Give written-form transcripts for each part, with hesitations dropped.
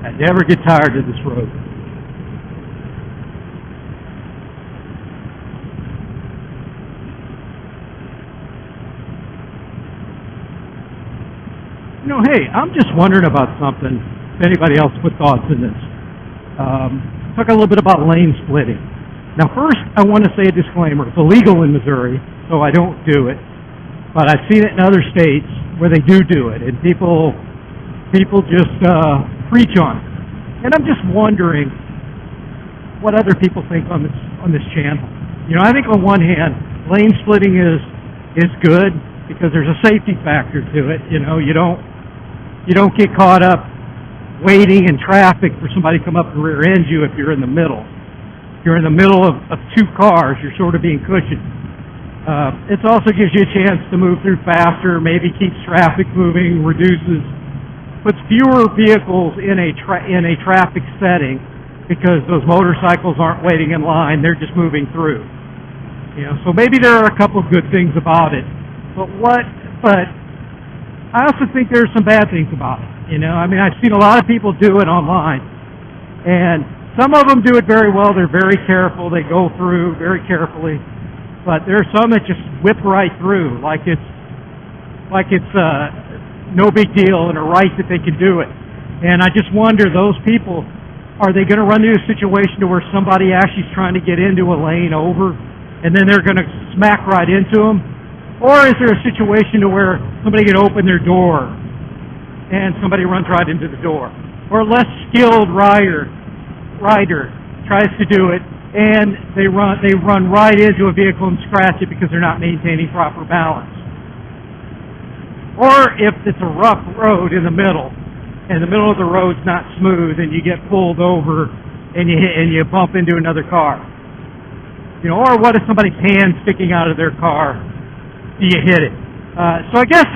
I never get tired of this road. You know, hey, I'm just wondering about something. If anybody else put thoughts in this. Talk a little bit about lane splitting. Now, first, I want to say a disclaimer. It's illegal in Missouri, so I don't do it. But I've seen it in other states where they do it, and people just preach on it. And I'm just wondering what other people think on this channel. You know, I think on one hand, lane splitting is good because there's a safety factor to it. You know, you don't get caught up waiting in traffic for somebody to come up and rear end you if you're in the middle. If you're in the middle of two cars, you're sort of being cushioned. It also gives you a chance to move through faster, maybe keeps traffic moving, puts fewer vehicles in a traffic setting because those motorcycles aren't waiting in line, they're just moving through. You know, so maybe there are a couple of good things about it. But I also think there's some bad things about it. You know, I mean, I've seen a lot of people do it online, and some of them do it very well. They're very careful. They go through very carefully. But there are some that just whip right through, like it's no big deal and a right that they can do it. And I just wonder, those people, are they going to run into a situation to where somebody actually is trying to get into a lane over, and then they're going to smack right into them? Or is there a situation to where somebody can open their door and somebody runs right into the door? Or a less skilled rider tries to do it, and they run right into a vehicle and scratch it because they're not maintaining proper balance. Or if it's a rough road in the middle, and the middle of the road's not smooth, and you get pulled over and you bump into another car. You know, or what if somebody's hand sticking out of their car? Do you hit it? So I guess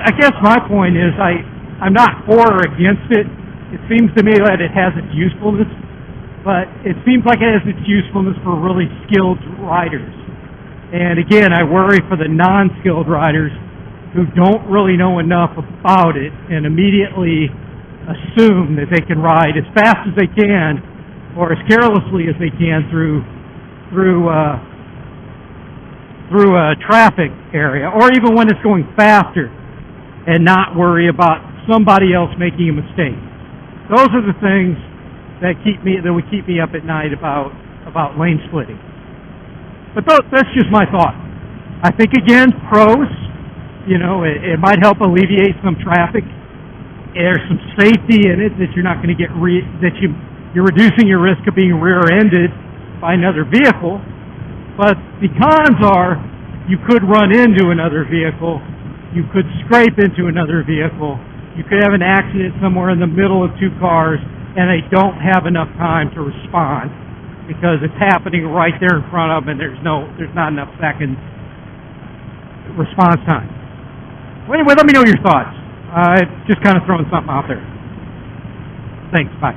my point is I'm not for or against it. It seems to me that it has its usefulness, but it seems like it has its usefulness for really skilled riders. And again, I worry for the non-skilled riders who don't really know enough about it and immediately assume that they can ride as fast as they can or as carelessly as they can through a traffic area, or even when it's going faster, and not worry about somebody else making a mistake. Those are the things that would keep me up at night about lane splitting. But that's just my thought. I think, again, pros, you know, it might help alleviate some traffic. There's some safety in it that you're not going to get you're reducing your risk of being rear-ended by another vehicle. But the cons are you could run into another vehicle, you could scrape into another vehicle, you could have an accident somewhere in the middle of two cars and they don't have enough time to respond because it's happening right there in front of them and there's not enough second response time. Well, anyway, let me know your thoughts. Just kind of throwing something out there. Thanks, bye.